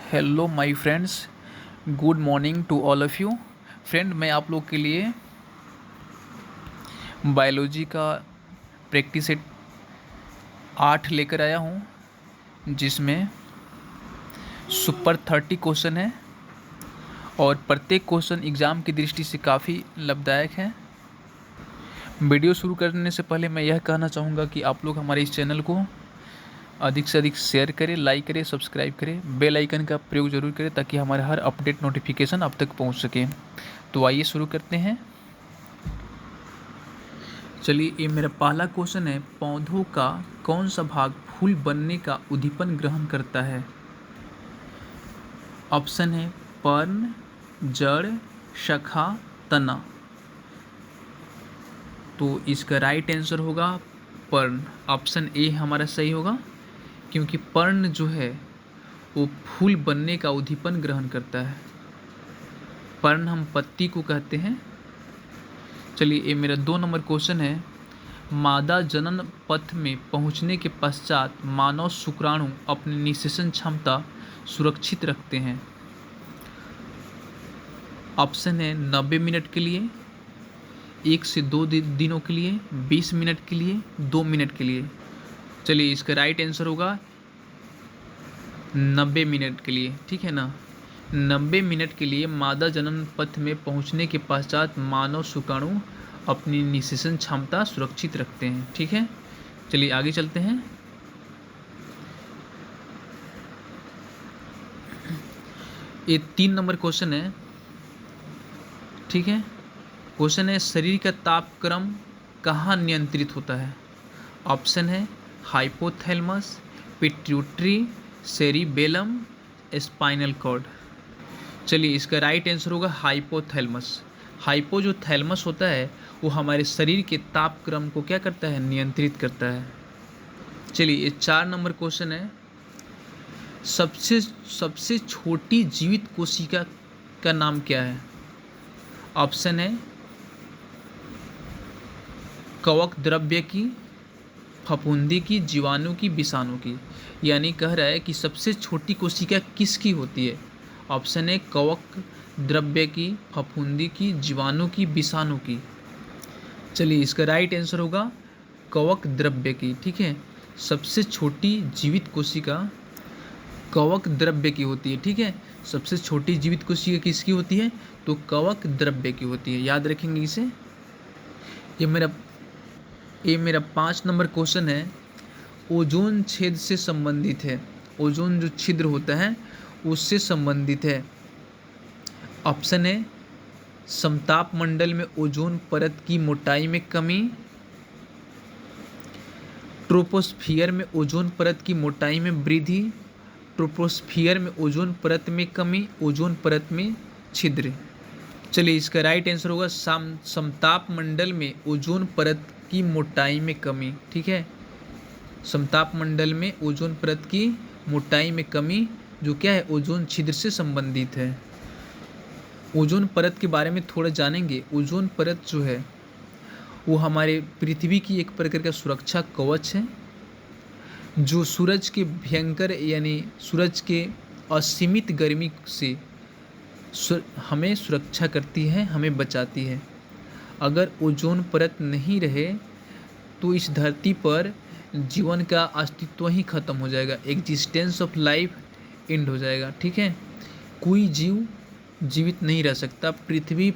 Hello my friends, good morning to all of you. Friend, मैं आप लोग के लिए बायोलॉजी का प्रैक्टिस सेट 8 लेकर आया हूँ, जिसमें सुपर 30 क्वेश्चन है और प्रत्येक क्वेश्चन एग्ज़ाम की दृष्टि से काफ़ी लाभदायक है। वीडियो शुरू करने से पहले मैं यह कहना चाहूँगा कि आप लोग हमारे इस चैनल को अधिक से अधिक शेयर करें, लाइक करें, सब्सक्राइब करें, बेल आइकन का प्रयोग ज़रूर करें ताकि हमारे हर अपडेट नोटिफिकेशन आप तक पहुँच सके। तो आइए शुरू करते हैं। चलिए, ये मेरा पहला क्वेश्चन है, पौधों का कौन सा भाग फूल बनने का उद्दीपन ग्रहण करता है? ऑप्शन है पर्ण, जड़, शाखा, तना। तो इसका राइट आंसर होगा पर्ण। ऑप्शन ए हमारा सही होगा, क्योंकि पर्ण जो है वो फूल बनने का उद्दीपन ग्रहण करता है। पर्ण हम पत्ती को कहते हैं। चलिए, ये मेरा 2 नंबर क्वेश्चन है, मादा जनन पथ में पहुंचने के पश्चात मानव शुक्राणु अपनी निषेचन क्षमता सुरक्षित रखते हैं। ऑप्शन है 90 मिनट के लिए, 1 से 2 दिनों के लिए, 20 मिनट के लिए, 2 मिनट के लिए। चलिए, इसका राइट आंसर होगा 90 मिनट के लिए। ठीक है ना, 90 मिनट के लिए मादा जनन पथ में पहुंचने के पश्चात मानव शुक्राणु अपनी निषेचन क्षमता सुरक्षित रखते हैं। ठीक है, चलिए आगे चलते हैं। ये 3 नंबर क्वेश्चन है। ठीक है, क्वेश्चन है, शरीर का तापक्रम कहाँ नियंत्रित होता है? ऑप्शन है hypothalamus, pituitary, cerebellum, spinal cord. चलिए, इसका राइट आंसर होगा हाइपोथैलेमस। हाइपो जो थैलेमस होता है वो हमारे शरीर के तापक्रम को क्या करता है? नियंत्रित करता है। चलिए, ये 4 नंबर क्वेश्चन है, सबसे सबसे छोटी जीवित कोशिका का नाम क्या है? ऑप्शन है कवक द्रव्य की, फफूंदी की, जीवाणु की, विषाणु की। यानी कह रहा है कि सबसे छोटी कोशिका किसकी होती है? ऑप्शन है कवक द्रव्य की, फफूंदी की, जीवाणु की, विषाणु की। चलिए, इसका राइट आंसर होगा कवक द्रव्य की। ठीक है, सबसे छोटी जीवित कोशिका कवक द्रव्य की होती है। ठीक है, सबसे छोटी जीवित कोशिका किसकी होती है? तो कवक द्रव्य की होती है। याद रखेंगे इसे। ये मेरा ये मेरा 5 नंबर क्वेश्चन है, ओजोन छेद से संबंधित है। ओजोन जो छिद्र होता है उससे संबंधित है। ऑप्शन है समताप मंडल में ओजोन परत की मोटाई में कमी, ट्रोपोस्फियर में ओजोन परत की मोटाई में वृद्धि, ट्रोपोस्फियर में ओजोन परत में कमी, ओजोन परत में छिद्र। चलिए, इसका राइट आंसर होगा समताप मंडल में ओजोन परत की मोटाई में कमी। ठीक है, समताप मंडल में ओजोन परत की मोटाई में कमी, जो क्या है? ओजोन छिद्र से संबंधित है। ओजोन परत के बारे में थोड़ा जानेंगे। ओजोन परत जो है वो हमारे पृथ्वी की एक प्रकार का सुरक्षा कवच है, जो सूरज के भयंकर यानी सूरज के असीमित गर्मी से हमें सुरक्षा करती है, हमें बचाती है। अगर ओजोन परत नहीं रहे तो इस धरती पर जीवन का अस्तित्व ही खत्म हो जाएगा, एग्जिस्टेंस ऑफ लाइफ एंड हो जाएगा। ठीक है, कोई जीव जीवित नहीं रह सकता। पृथ्वी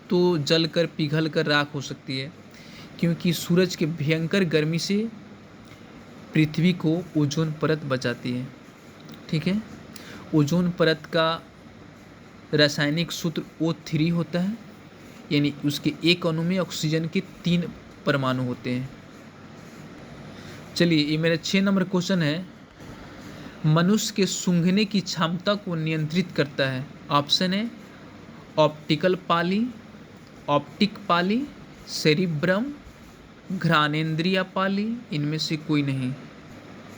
तो जल कर पिघल कर राख हो सकती है, क्योंकि सूरज के भयंकर गर्मी से पृथ्वी को ओजोन परत बचाती है। ठीक है, ओजोन परत का रासायनिक सूत्र O3 होता है, यानी उसके एक अणु में ऑक्सीजन के 3 परमाणु होते हैं। चलिए, ये मेरा 6 नंबर क्वेश्चन है, मनुष्य के सूंघने की क्षमता को नियंत्रित करता है। ऑप्शन है ऑप्टिकल पाली, ऑप्टिक पाली, सेरिब्रम, घ्राणेंद्रिय पाली, इनमें से कोई नहीं।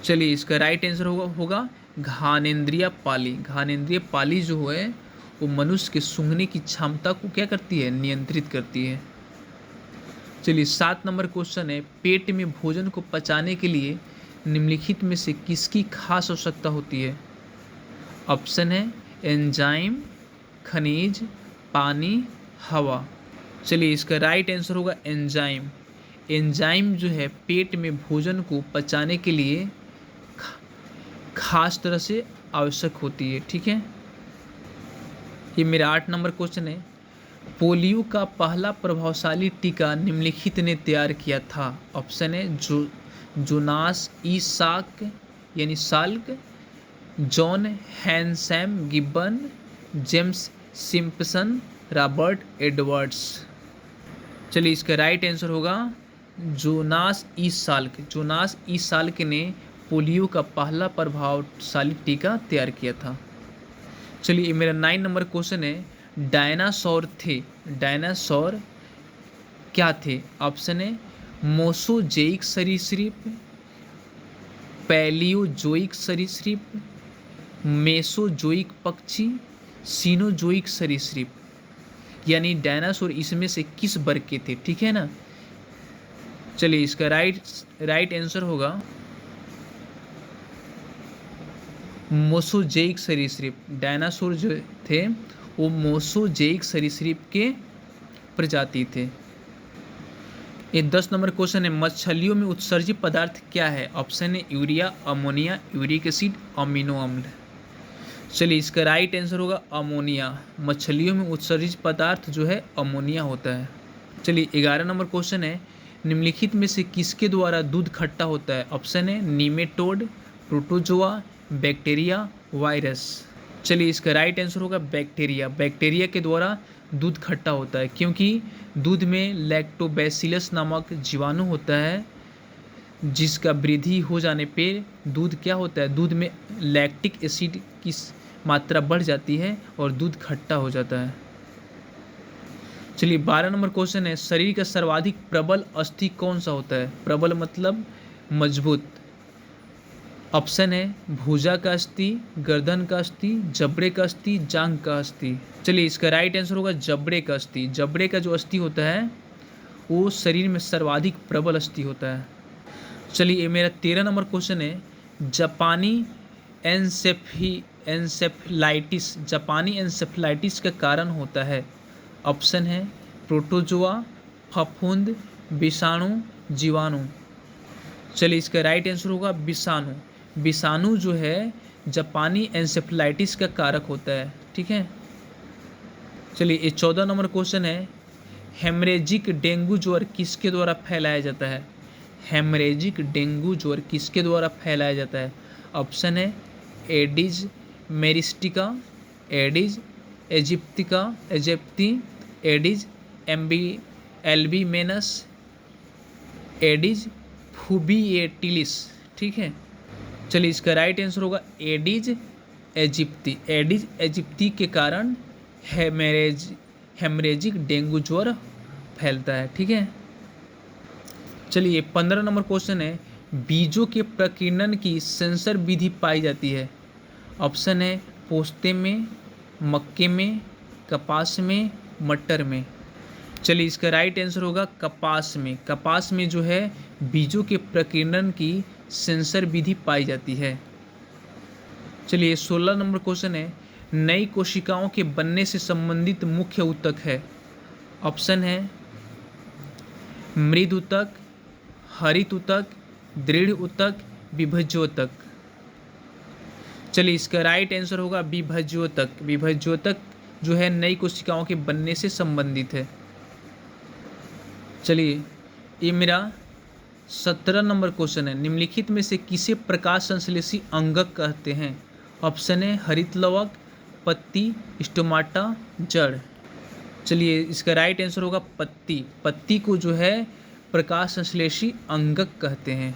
चलिए, इसका राइट आंसर होगा घ्राणेंद्रिय पाली। घ्राणेंद्रिय पाली जो है वो मनुष्य के सूंघने की क्षमता को क्या करती है? नियंत्रित करती है। चलिए, 7 नंबर क्वेश्चन है, पेट में भोजन को पचाने के लिए निम्नलिखित में से किसकी खास आवश्यकता होती है? ऑप्शन है एंजाइम, खनिज, पानी, हवा। चलिए इसका राइट आंसर होगा एंजाइम। एंजाइम जो है पेट में भोजन को पचाने के लिए खास तरह से आवश्यक होती है। ठीक है, ये मेरा 8 नंबर क्वेश्चन है। पोलियो का पहला प्रभावशाली टीका निम्नलिखित ने तैयार किया था। ऑप्शन है जोनास ई साक यानी Salk, John Heysham Gibbon, James Simpson, Robert Edwards. चलिए इसका राइट आंसर होगा Jonas E Salk. Jonas E Salk ने पोलियो का पहला प्रभावशाली टीका तैयार किया था। चलिए ये मेरा 9 नंबर क्वेश्चन है। डायनासोर थे, डायनासोर क्या थे? ऑप्शन है मोसोजेइक सरीसृप, पैलियोजोइक सरीसृप, मेसोजोइक पक्षी, सीनोजोइक सरीसृप। यानी डायनासोर इसमें से किस वर्ग के थे? ठीक है ना। चलिए इसका राइट आंसर होगा मोसोजेइक सरीसृप। डायनासोर जो थे वो मोसोजेइक सरीसृप के प्रजाति थे। ये 10 नंबर क्वेश्चन है। मछलियों में उत्सर्जित पदार्थ क्या है? ऑप्शन है urea, ammonia, uric acid, amino अम्ल। चलिए इसका राइट आंसर होगा अमोनिया। मछलियों में उत्सर्जित पदार्थ जो है अमोनिया होता है। चलिए 11 नंबर क्वेश्चन है। निम्नलिखित में से किसके द्वारा दूध खट्टा होता है? ऑप्शन है नीमेटोड, प्रोटोजोआ, बैक्टीरिया, वायरस। चलिए इसका राइट आंसर होगा बैक्टीरिया। बैक्टीरिया के द्वारा दूध खट्टा होता है क्योंकि दूध में लैक्टोबैसिलस नामक जीवाणु होता है, जिसका वृद्धि हो जाने पे दूध क्या होता है, दूध में लैक्टिक एसिड की मात्रा बढ़ जाती है और दूध खट्टा हो जाता है। चलिए 12 नंबर क्वेश्चन है। शरीर का सर्वाधिक प्रबल अस्थि कौन सा होता है? प्रबल मतलब मजबूत। ऑप्शन है भुजा का अस्थि, गर्दन का अस्थि, जबड़े का अस्थि, जांघ का अस्थि। चलिए इसका राइट आंसर होगा जबड़े का अस्थि। जबड़े का जो अस्थि होता है वो शरीर में सर्वाधिक प्रबल अस्थि होता है। चलिए ये मेरा 13 नंबर क्वेश्चन है। जापानी एन्सेफलाइटिस, जापानी एन्सेफलाइटिस का कारण होता है। ऑप्शन है प्रोटोजोआ, फफूंद, विषाणु, जीवाणु। चलिए इसका राइट आंसर होगा विषाणु। विषाणु जो है जापानी एन्सेफलाइटिस का कारक होता है। ठीक है। चलिए ये 14 नंबर क्वेश्चन है। हेमरेजिक डेंगू ज्वर किसके द्वारा फैलाया जाता है? हेमरेजिक डेंगू ज्वर किसके द्वारा फैलाया जाता है? ऑप्शन है एडिज मेरिस्टिका, Aedes aegypti, Aedes albimanus, Aedes fluviatilis. ठीक है। चलिए इसका राइट आंसर होगा एडिज एजिप्टी। एडिज एजिप्टी के कारण हेमरेजिक डेंगू ज्वर फैलता है। ठीक है। चलिए 15 नंबर क्वेश्चन है। बीजों के प्रकीर्णन की सेंसर विधि पाई जाती है। ऑप्शन है पोस्ते में, मक्के में, कपास में, मटर में। चलिए इसका राइट आंसर होगा कपास में। कपास में जो है बीजों के प्रकीर्णन की सेंसर विधि पाई जाती है। चलिए 16 नंबर क्वेश्चन है। नई कोशिकाओं के बनने से संबंधित मुख्य ऊतक है। ऑप्शन है मृद ऊतक, हरित ऊतक, दृढ़ ऊतक, विभज्योतक। चलिए इसका राइट आंसर होगा विभज्योतक। विभज्योतक जो है नई कोशिकाओं के बनने से संबंधित है। चलिए ये मेरा 17 नंबर क्वेश्चन है। निम्नलिखित में से किसे प्रकाश संश्लेषी अंगक कहते हैं? ऑप्शन है हरित लवक, पत्ती, स्टोमाटा, जड़। चलिए इसका राइट आंसर होगा पत्ती। पत्ती को जो है प्रकाश संश्लेषी अंगक कहते हैं।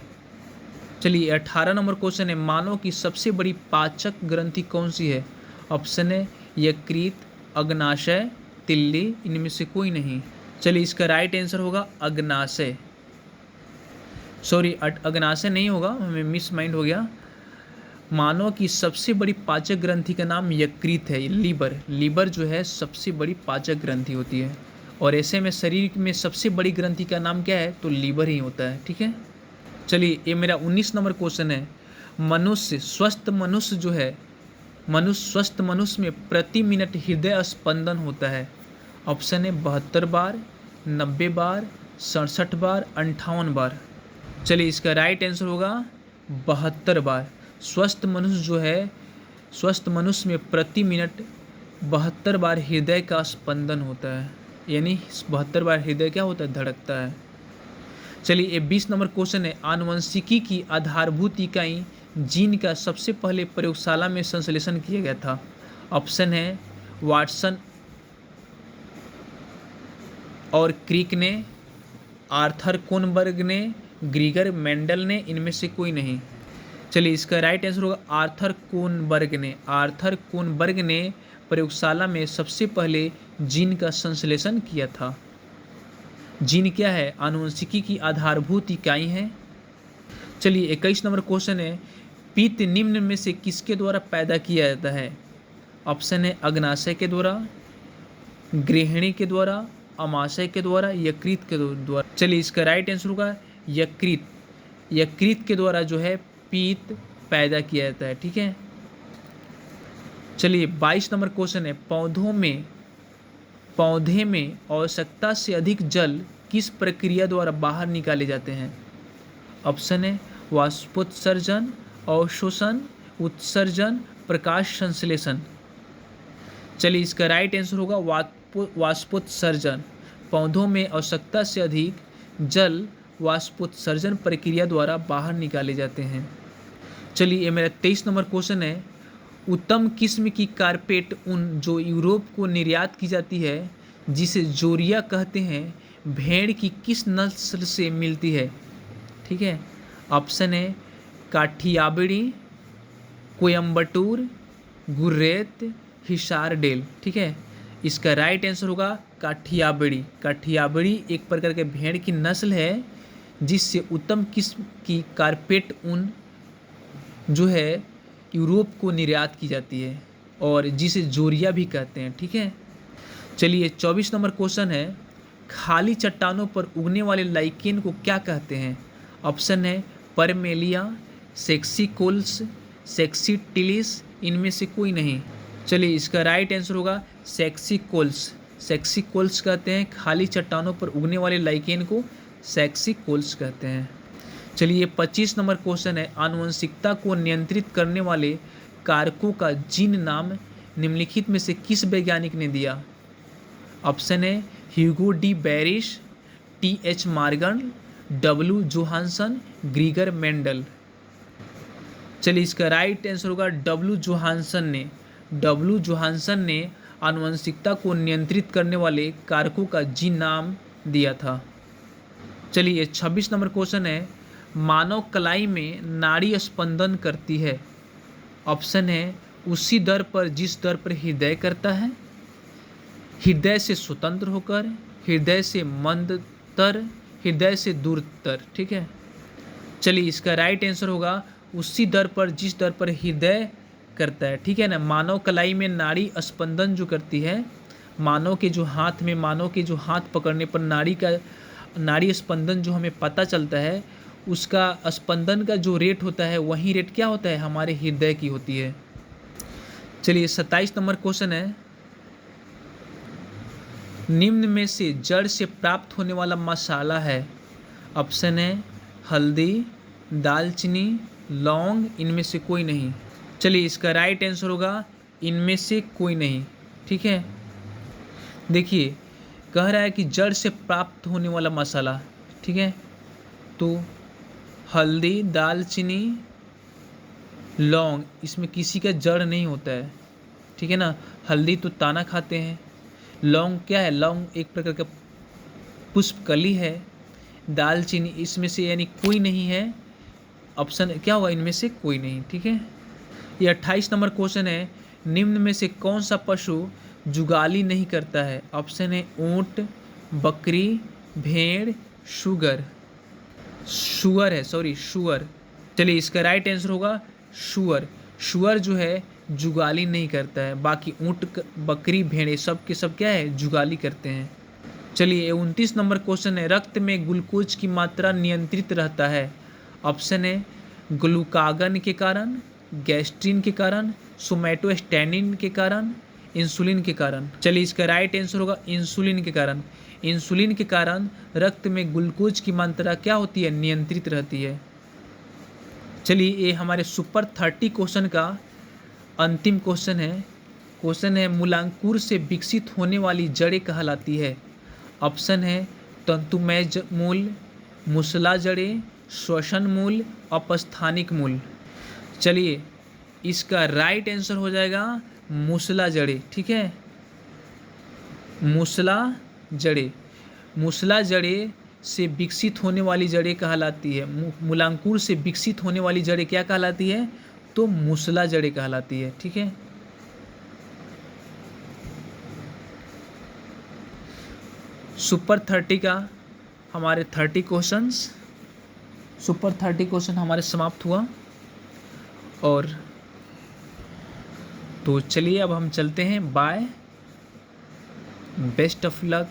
चलिए 18 नंबर क्वेश्चन है। मानव की सबसे बड़ी पाचक ग्रंथि कौन सी है? ऑप्शन है यकृत, अग्नाशय, तिल्ली, इनमें से कोई नहीं। चलिए इसका राइट आंसर होगा अग्नाशय। सॉरी अग्नाशय नहीं होगा, हमें मिस माइंड हो गया। मानव की सबसे बड़ी पाचक ग्रंथि का नाम यकृत है, लीवर। लीवर जो है सबसे बड़ी पाचक ग्रंथि होती है और ऐसे में शरीर में सबसे बड़ी ग्रंथि का नाम क्या है? तो लीवर ही होता है। ठीक है। चलिए ये मेरा 19 नंबर क्वेश्चन है। मनुष्य, स्वस्थ मनुष्य जो है स्वस्थ मनुष्य में प्रति मिनट हृदय स्पंदन होता है? ऑप्शन है 72 बार, 90 बार, 67 बार, 58 बार। चलिए इसका राइट आंसर होगा 72 बार। स्वस्थ मनुष्य में प्रति मिनट 72 बार हृदय का स्पंदन होता है, यानी 72 बार हृदय क्या होता है, धड़कता है। चलिए ये 20 नंबर क्वेश्चन है, आनुवंशिकी की आधारभूत इकाई जीन का सबसे पहले प्रयोगशाला में संश्लेषण किया गया था? ऑप्शन है वाटसन और क्रिक ने, आर्थर कोनबर्ग ने, ग्रीगर मेंडल ने, इनमें से कोई नहीं। चलिए इसका राइट आंसर होगा आर्थर कोनबर्ग ने प्रयोगशाला में सबसे पहले जीन का संश्लेषण किया था। जीन क्या है? आनुवंशिकी की आधारभूत इकाई है। चलिए 21 नंबर क्वेश्चन है, पित्त निम्न में से किसके द्वारा पैदा किया जाता है? ऑप्शन है अग्नाशय के द्वारा, गृहिणी के द्वारा, अमाशय के द्वारा, यकृत के द्वारा। चलिए इसका राइट आंसर होगा यकृत के द्वारा जो है पित्त पैदा किया जाता है। ठीक है। चलिए 22 नंबर क्वेश्चन है, पौधे में आवश्यकता से अधिक जल किस प्रक्रिया द्वारा बाहर निकाले जाते हैं? ऑप्शन है वाष्पोत्सर्जन, अवशोषण, उत्सर्जन, प्रकाश संश्लेषण। चलिए इसका राइट आंसर होगा वाष्पोत्सर्जन। पौधों में आवश्यकता से अधिक जल वाष्पोत्सर्जन प्रक्रिया द्वारा बाहर निकाले जाते हैं। चलिए ये मेरा 23 नंबर क्वेश्चन है, उत्तम किस्म की कारपेट ऊन जो यूरोप को निर्यात की जाती है, जिसे जोरिया कहते हैं, भेड़ की किस नस्ल से मिलती है? ठीक है। ऑप्शन है काठियावाड़ी, कोयम्बटूर, गुर्रेत, हिसारडेल। ठीक है। इसका राइट आंसर होगा काठियावाड़ी एक प्रकार के भेड़ की नस्ल है जिससे उत्तम किस्म की कारपेट ऊन जो है यूरोप को निर्यात की जाती है और जिसे जोरिया भी कहते हैं। ठीक है। चलिए 24 नंबर क्वेश्चन है, खाली चट्टानों पर उगने वाले लाइकेन को क्या कहते हैं? ऑप्शन है परमेलिया, सेक्सिकोल्स, सेक्सिटिलिस, इनमें से कोई नहीं। चलिए इसका राइट आंसर होगा सेक्सिकोल्स कहते हैं। खाली चट्टानों पर उगने वाले लाइकेन को सेक्सिकोल्स कहते हैं। चलिए 25 नंबर क्वेश्चन है, आनुवंशिकता को नियंत्रित करने वाले कारकों का जीन नाम निम्नलिखित में से किस वैज्ञानिक ने दिया? ऑप्शन है Hugo de बैरिश, TH Morgan, W Johansson, ग्रीगर Mendel. चलिए इसका राइट आंसर होगा W जोहानसन ने आनुवंशिकता को नियंत्रित करने वाले कारकों का जीन नाम दिया था। चलिए 26 नंबर क्वेश्चन है, मानव कलाई में नाड़ी स्पंदन करती है? ऑप्शन है उसी दर पर जिस दर पर हृदय करता है, हृदय से स्वतंत्र होकर, हृदय से मंदतर, हृदय से दूरतर। ठीक है। चलिए इसका राइट आंसर होगा उसी दर पर जिस दर पर हृदय करता है। ठीक है ना। मानव कलाई में नाड़ी स्पंदन जो करती है, मानव के जो हाथ पकड़ने पर नाड़ी स्पंदन जो हमें पता चलता है, उसका स्पंदन का जो रेट होता है वही रेट क्या होता है, हमारे हृदय की होती है। चलिए 27 नंबर क्वेश्चन है, निम्न में से जड़ से प्राप्त होने वाला मसाला है? ऑप्शन है हल्दी, दालचीनी, लौंग, इनमें से कोई नहीं। चलिए इसका राइट आंसर होगा इनमें से कोई नहीं। ठीक है। देखिए कह रहा है कि जड़ से प्राप्त होने वाला मसाला। ठीक है। तो हल्दी, दालचीनी, लौंग, इसमें किसी का जड़ नहीं होता है। ठीक है ना। हल्दी तो ताना खाते हैं, लौंग क्या है, लौंग एक प्रकार का पुष्पकली है, दालचीनी इसमें से यानी कोई नहीं है। ऑप्शन क्या होगा, इनमें से कोई नहीं। ठीक है। ये 28 नंबर क्वेश्चन है, निम्न में से कौन सा पशु जुगाली नहीं करता है? ऑप्शन है ऊंट, बकरी, भेड़, शुअर। चलिए इसका राइट आंसर होगा शुअर जो है जुगाली नहीं करता है, बाकी ऊंट, बकरी, भेड़े सब के सब क्या है, जुगाली करते हैं। चलिए 29 नंबर क्वेश्चन है, रक्त में ग्लूकोज की मात्रा नियंत्रित रहता है? ऑप्शन है ग्लूकागन के कारण, गैस्ट्रिन के कारण, सोमैटोस्टैटिन के कारण, इंसुलिन के कारण। चलिए इसका राइट आंसर होगा इंसुलिन के कारण। इंसुलिन के कारण रक्त में ग्लूकोज की मात्रा क्या होती है, नियंत्रित रहती है। चलिए ये हमारे सुपर 30 क्वेश्चन का अंतिम क्वेश्चन है। क्वेश्चन है मूलांकुर से विकसित होने वाली जड़ें कहलाती है। ऑप्शन है तंतुमय मूल, मूसला जड़ें, श्वसन मूल, अपस्थानिक मूल। चलिए इसका राइट आंसर हो जाएगा मूसला जड़ें। ठीक है, मूसला जड़ें। मूसला जड़ें से विकसित होने वाली जड़ें कहलाती है। मूलांकुर से विकसित होने वाली जड़ें क्या कहलाती है, तो मूसला जड़ें कहलाती है। ठीक है, सुपर 30 का हमारे 30 क्वेश्चंस, सुपर 30 क्वेश्चन हमारे समाप्त हुआ। और तो चलिए अब हम चलते हैं। Bye, best of luck.